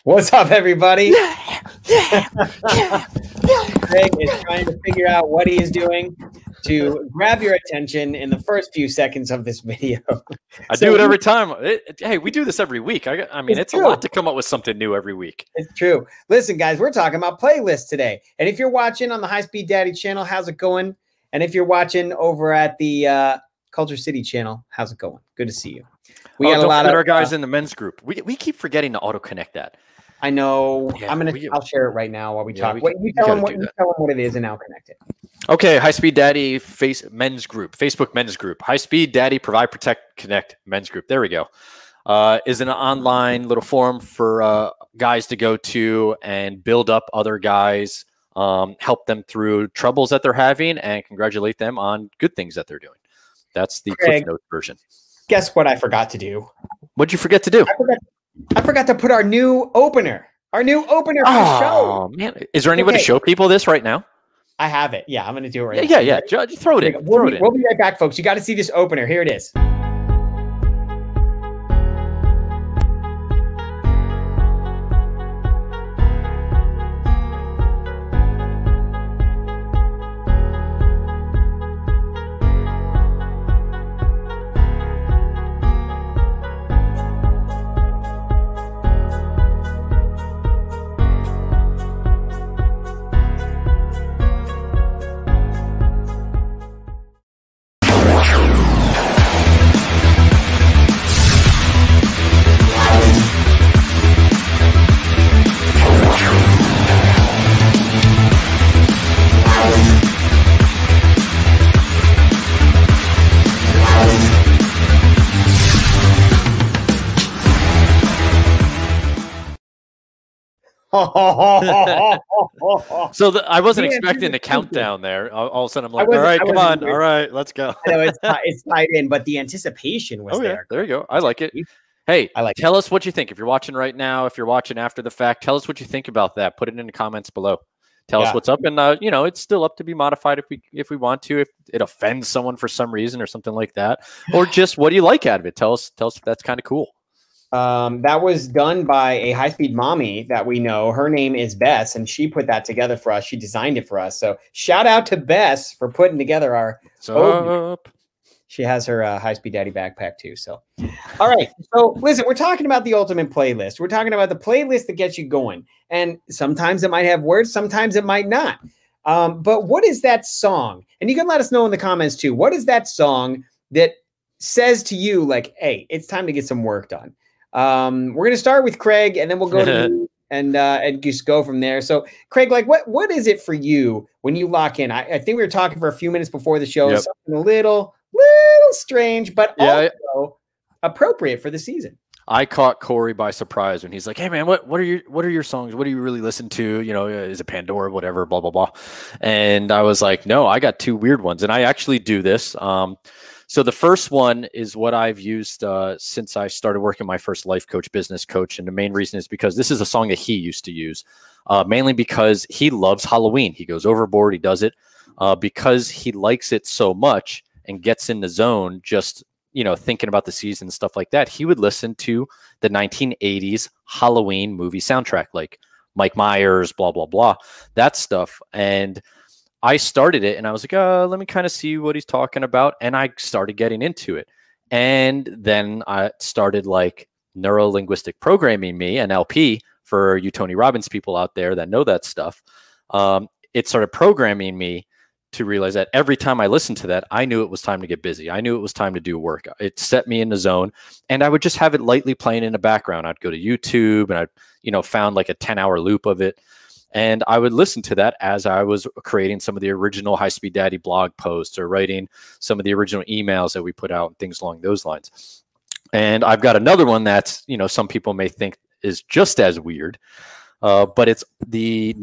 What's up, everybody? Yeah. Greg is trying to figure out what he is doing to grab your attention in the first few seconds of this video. I do it every time. Hey, we do this every week. I mean, it's a lot to come up with something new every week. It's true. Listen, guys, we're talking about playlists today. And if you're watching on the High Speed Daddy channel, how's it going? And if you're watching over at the Culture City channel, how's it going? Good to see you. We got a lot of our guys in the men's group. We keep forgetting to auto connect that. I know. Yeah, I'll share it right now while we talk. You tell them what it is, and I'll connect it. Okay, High Speed Daddy men's group, Facebook men's group. High Speed Daddy Provide, Protect, Connect men's group. There we go. Is an online little forum for guys to go to and build up other guys, help them through troubles that they're having, and congratulate them on good things that they're doing. That's the Cliff Notes version. Guess what I forgot to do? What'd you forget to do? I forgot to put our new opener for the show. Man, is there any way to show people this right now? I have it. Yeah, I'm going to do it right now. Yeah. Just throw it in. We'll be right back, folks. You got to see this opener. Here it is. So I wasn't expecting a countdown there. All of a sudden, I'm like, all right, come on. All right, let's go. I know it's tied in, but the anticipation was there. There you go. I like it. Hey, tell us what you think. If you're watching right now, if you're watching after the fact, tell us what you think about that. Put it in the comments below. Tell us what's up. And, it's still up to be modified if we want to, if it offends someone for some reason or something like that, or just what do you like out of it? Tell us if that's kind of cool. That was done by a high-speed mommy that we know. Her name is Bess, and she put that together for us. She designed it for us. So shout out to Bess for putting together our. She has her high-speed daddy backpack too. So, all right. So listen, we're talking about the ultimate playlist. We're talking about the playlist that gets you going. And sometimes it might have words, sometimes it might not. But what is that song? And you can let us know in the comments too. What is that song that says to you like, hey, it's time to get some work done? We're going to start with Craig, and then we'll go to you and just go from there. So Craig, like what is it for you when you lock in? I think we were talking for a few minutes before the show, something a little strange, but also appropriate for the season. I caught Corey by surprise when he's like, hey man, what are your songs? What do you really listen to? Is it Pandora, whatever, blah, blah, blah. And I was like, no, I got two weird ones. And I actually do this. So the first one is what I've used since I started working my first life coach, business coach. And the main reason is because this is a song that he used to use, mainly because he loves Halloween. He goes overboard. He does it because he likes it so much and gets in the zone just, thinking about the season and stuff like that. He would listen to the 1980s Halloween movie soundtrack, like Mike Myers, blah, blah, blah, that stuff. And I started it and I was like, let me kind of see what he's talking about. And I started getting into it. And then I started like neuro-linguistic programming me, NLP, for you Tony Robbins people out there that know that stuff. It started programming me to realize that every time I listened to that, I knew it was time to get busy. I knew it was time to do work. It set me in the zone, and I would just have it lightly playing in the background. I'd go to YouTube and I, found like a 10-hour loop of it. And I would listen to that as I was creating some of the original High Speed Daddy blog posts or writing some of the original emails that we put out and things along those lines. And I've got another one that's, some people may think is just as weird, but it's the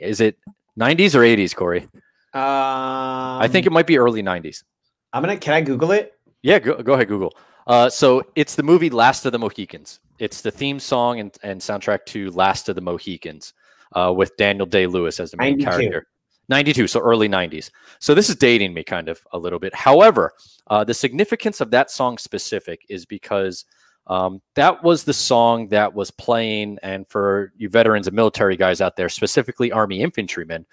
is it 90s or 80s, Corey? I think it might be early 90s. Can I Google it? Yeah, go ahead, Google. So it's the movie Last of the Mohicans. It's the theme song and soundtrack to Last of the Mohicans with Daniel Day-Lewis as the main character. 92, so early 90s. So this is dating me kind of a little bit. However, the significance of that song specific is because That was the song that was playing. And for you veterans and military guys out there, specifically Army infantrymen,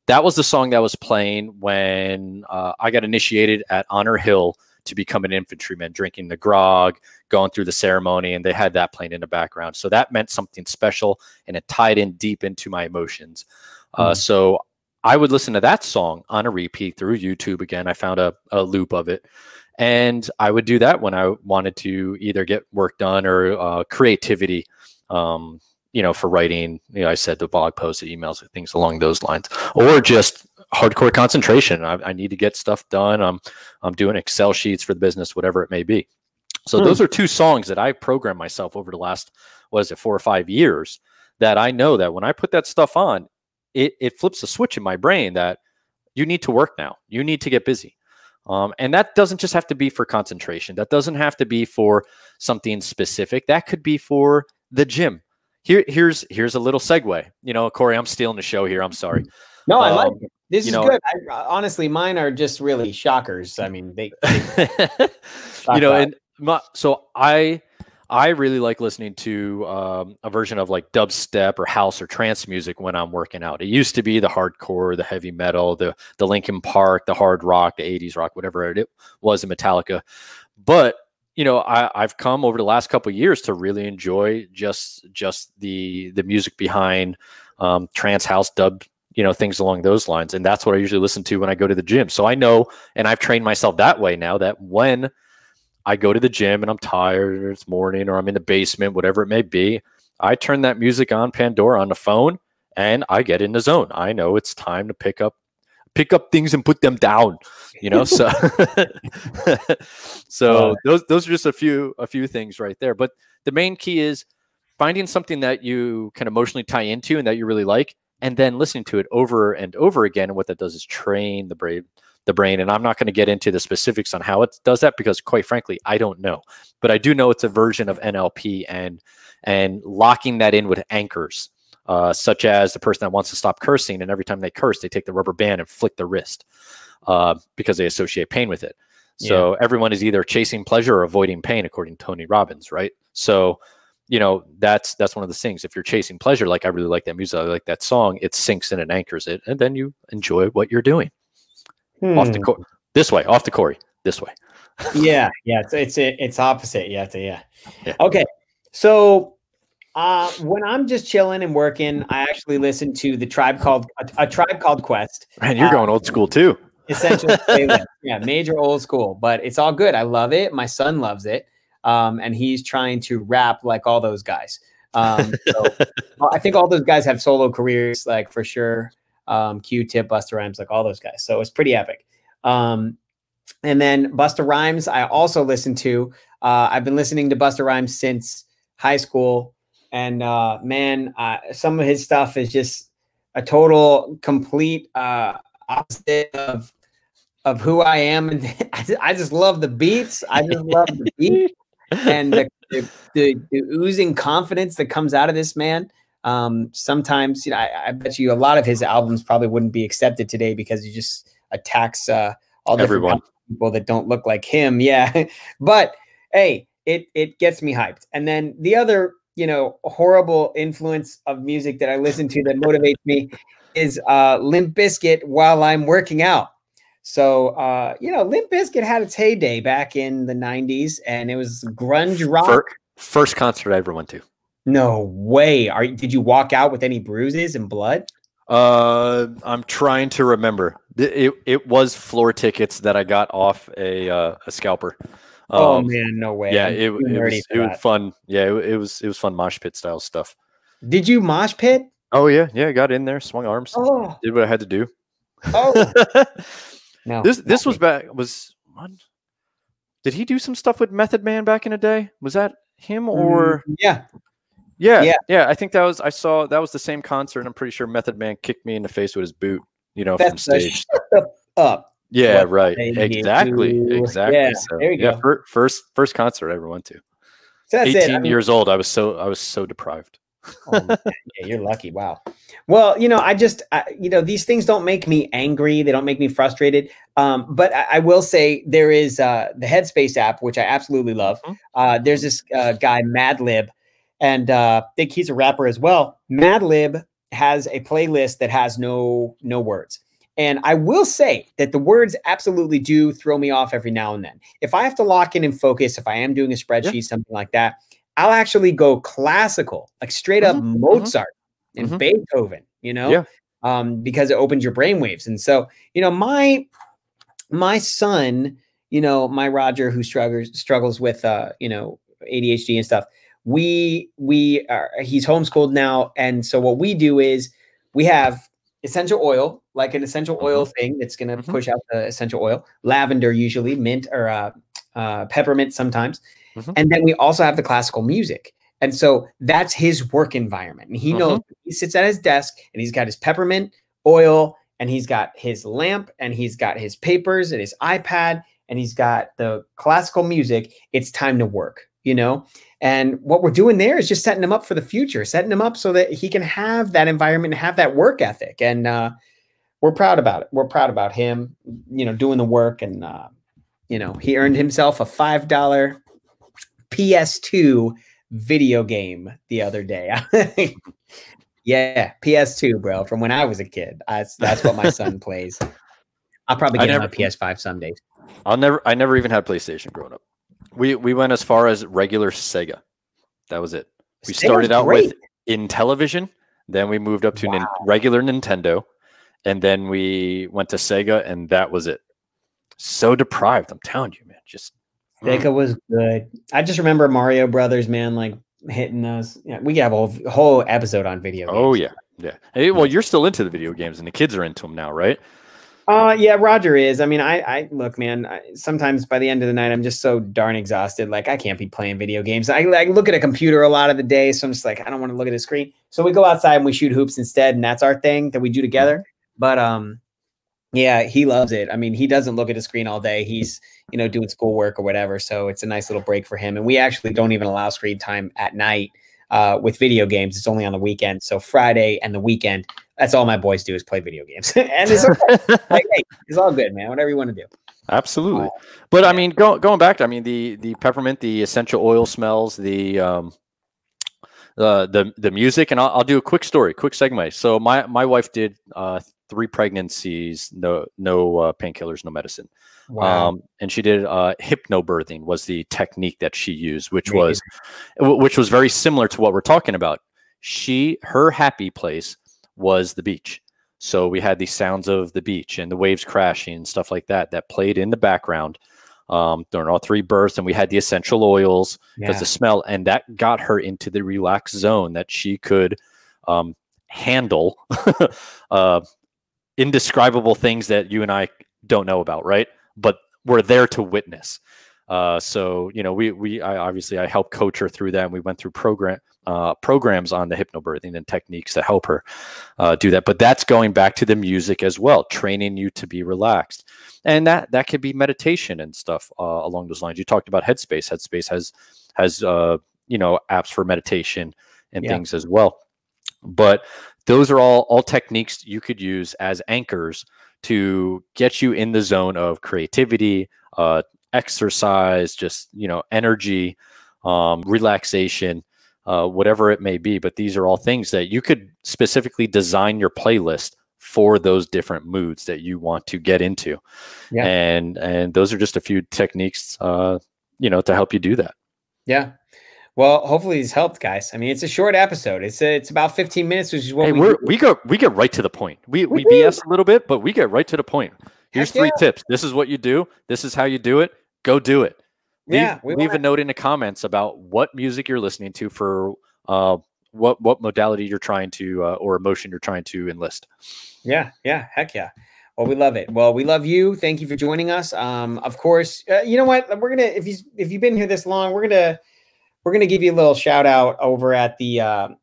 that was the song that was playing when I got initiated at Honor Hill to become an infantryman, drinking the grog, going through the ceremony, and they had that playing in the background. So that meant something special, and it tied in deep into my emotions. So I would listen to that song on a repeat through YouTube. Again, I found a loop of it. And I would do that when I wanted to either get work done or creativity, for writing, I said the blog posts, the emails, things along those lines, or just hardcore concentration. I need to get stuff done. I'm doing Excel sheets for the business, whatever it may be. So those are two songs that I've programmed myself over the last, 4 or 5 years, that I know that when I put that stuff on, it flips a switch in my brain that you need to work now. You need to get busy. And that doesn't just have to be for concentration. That doesn't have to be for something specific. That could be for the gym. Here's a little segue. Corey, I'm stealing the show here. I'm sorry. No, I like it. This is good. Honestly, mine are just really shockers. I mean, so I really like listening to a version of like dubstep or house or trance music when I'm working out. It used to be the hardcore, the heavy metal, the Linkin Park, the hard rock, the 80s rock, whatever it was in Metallica. But, I've come over the last couple of years to really enjoy just the music behind trance, house, dub, things along those lines. And that's what I usually listen to when I go to the gym. So I know, and I've trained myself that way now, that when I go to the gym and I'm tired, or it's morning, or I'm in the basement, whatever it may be, I turn that music on Pandora on the phone and I get in the zone. I know it's time to pick up things and put them down, so those are just a few things right there. But the main key is finding something that you can emotionally tie into and that you really like, and then listening to it over and over again. And what that does is train the brain. And I'm not going to get into the specifics on how it does that, because quite frankly, I don't know. But I do know it's a version of NLP and locking that in with anchors, such as the person that wants to stop cursing, and every time they curse, they take the rubber band and flick the wrist because they associate pain with it. So everyone is either chasing pleasure or avoiding pain, according to Tony Robbins, right? So, that's one of the things. If you're chasing pleasure, like I really like that music, I like that song, it sinks in and anchors it, and then you enjoy what you're doing. Off the Corey, this way. Yeah. It's opposite. Yeah. Okay. So when I'm just chilling and working, I actually listen to a Tribe Called Quest. Man, you're going old school too. Essentially, major old school, but it's all good. I love it. My son loves it, and he's trying to rap like all those guys. I think all those guys have solo careers, like for sure. Q-Tip, Busta Rhymes, like all those guys. So it's pretty epic. And then Busta Rhymes, I also listen to. I've been listening to Busta Rhymes since high school, and some of his stuff is just a total, complete opposite of who I am, and I just love the beats. I just love the beat and the oozing confidence that comes out of this man. Sometimes, I bet you a lot of his albums probably wouldn't be accepted today because he just attacks all different people that don't look like him. Yeah. But hey, it gets me hyped. And then the other, horrible influence of music that I listen to that motivates me is Limp Bizkit while I'm working out. So, Limp Bizkit had its heyday back in the 90s, and it was grunge rock. First concert I ever went to. No way. Did you walk out with any bruises and blood? I'm trying to remember. It was floor tickets that I got off a scalper. Oh man, no way. Yeah, it was fun. Yeah, it was fun mosh pit style stuff. Did you mosh pit? Oh yeah, I got in there, swung arms, did what I had to do. Oh, no. This was back. Did he do some stuff with Method Man back in the day? Was that him or? Yeah. I think that was the same concert. I'm pretty sure Method Man kicked me in the face with his boot, from stage. Up. Yeah, right. Exactly. Yeah, so, there you go. First concert I ever went to. So that's 18 years old. I was so deprived. Oh, man. Yeah, you're lucky. Wow. Well, these things don't make me angry. They don't make me frustrated. But I will say there is the Headspace app, which I absolutely love. Mhm. There's this guy, Madlib, and I think he's a rapper as well. Madlib has a playlist that has no words. And I will say that the words absolutely do throw me off every now and then. If I have to lock in and focus, if I am doing a spreadsheet, something like that, I'll actually go classical, like straight up Mozart and Beethoven, because it opens your brainwaves. And so, my son, my Roger, who struggles with, ADHD and stuff, he's homeschooled now. And so what we do is we have essential oil, like an essential oil thing that's going to push out the essential oil, lavender, usually mint or peppermint sometimes. And then we also have the classical music. And so that's his work environment. And he knows he sits at his desk and he's got his peppermint oil and he's got his lamp and he's got his papers and his iPad and he's got the classical music. It's time to work, And what we're doing there is just setting him up for the future, setting him up so that he can have that environment and have that work ethic. And we're proud about it. We're proud about him, doing the work. And, he earned himself a $5 PS2 video game the other day. Yeah, PS2, bro, from when I was a kid. That's what my son plays. I'll probably get him a PS5 someday. I never even had PlayStation growing up. We went as far as regular Sega. That was it. We started out with Intellivision, then we moved up to regular Nintendo, and then we went to Sega, and that was it. So deprived, I'm telling you, man. Just Sega was good. I just remember Mario Brothers, man, like hitting those. Yeah, we could have a whole episode on video games. Oh yeah. Hey, well, you're still into the video games, and the kids are into them now, right? Yeah, Roger is. I mean, I look, man. Sometimes by the end of the night, I'm just so darn exhausted. Like I can't be playing video games. I look at a computer a lot of the day, so I'm just like, I don't want to look at a screen. So we go outside and we shoot hoops instead, and that's our thing that we do together. But yeah, he loves it. I mean, he doesn't look at a screen all day. He's doing schoolwork or whatever. So it's a nice little break for him. And we actually don't even allow screen time at night with video games. It's only on the weekend. So Friday and the weekend, that's all my boys do is play video games. And it's okay. Like, hey, it's all good, man. Whatever you want to do. Absolutely. But I mean, going back to, the peppermint, the essential oil smells, the music, and I'll do a quick story, quick segue. So my wife did 3 pregnancies, no painkillers, no medicine. Wow. And she did hypnobirthing was the technique that she used, which was very similar to what we're talking about. Her happy place was the beach. So we had the sounds of the beach and the waves crashing and stuff like that played in the background during all 3 births. And we had the essential oils because the smell, and that got her into the relaxed zone that she could handle indescribable things that you and I don't know about, right? But we're there to witness. So I helped coach her through that. And we went through programs on the hypnobirthing and techniques to help her do that. But that's going back to the music as well, training you to be relaxed, and that could be meditation and stuff along those lines. You talked about Headspace. Headspace has apps for meditation and things as well. But those are all techniques you could use as anchors to get you in the zone of creativity, exercise, just, energy, relaxation, whatever it may be. But these are all things that you could specifically design your playlist for those different moods that you want to get into. Yeah. And those are just a few techniques, to help you do that. Yeah. Well, hopefully this helped, guys. I mean, it's a short episode. It's about 15 minutes, which is what we get right to the point. We BS a little bit, but we get right to the point. Here's 3 tips. This is what you do. This is how you do it. Go do it. Leave a note in the comments about what music you're listening to for what modality you're trying to or emotion you're trying to enlist. Yeah. Heck yeah. Well, we love it. Well, we love you. Thank you for joining us. Of course, you know what? We're gonna if you've been here this long, we're gonna give you a little shout out over at the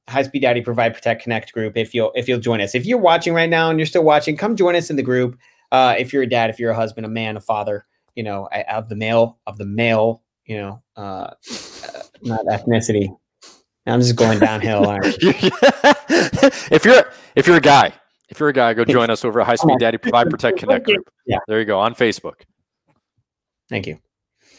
High Speed Daddy Provide Protect Connect group. If you'll join us, if you're watching right now and you're still watching, come join us in the group. If you're a dad, if you're a husband, a man, a father, of the male, not ethnicity. I'm just going downhill. If you're a guy, go join us over at High Speed Daddy Provide Protect Connect group. Yeah, there you go, on Facebook. Thank you.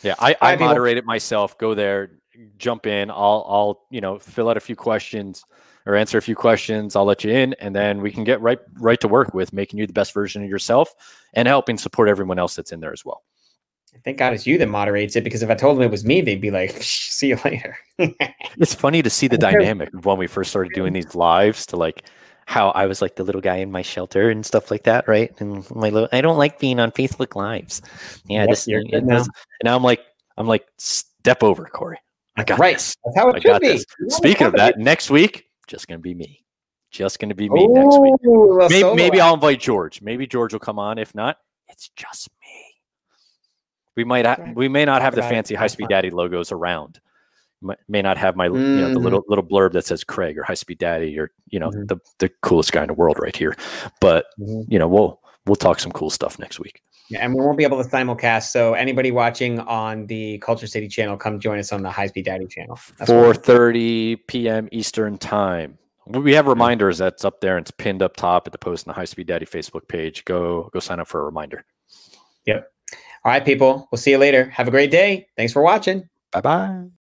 Yeah, I moderate it myself. Go there, jump in. I'll fill out a few questions or answer a few questions. I'll let you in, and then we can get right to work with making you the best version of yourself and helping support everyone else that's in there as well. Thank God it's you that moderates it, because if I told them it was me, they'd be like, see you later. It's funny to see the dynamic of when we first started doing these lives, to like how I was like the little guy in my shelter and stuff like that, right? And I don't like being on Facebook Lives. Yeah, now I'm like, step over, Corey. I got this. That's how it should be. Speaking of that, next week, just gonna be me. Just gonna be me next week. Maybe I'll invite George. Maybe George will come on. If not, it's just me. We may not have the fancy High Speed Daddy logos around. May not have my the little blurb that says Craig or High Speed Daddy or the coolest guy in the world right here. But we'll talk some cool stuff next week. Yeah, and we won't be able to simulcast. So anybody watching on the Culture City channel, come join us on the High Speed Daddy channel. 4:30 p.m. Eastern time. We have reminders that's up there, and it's pinned up top at the post on the High Speed Daddy Facebook page. Go sign up for a reminder. Yep. All right, people. We'll see you later. Have a great day. Thanks for watching. Bye-bye.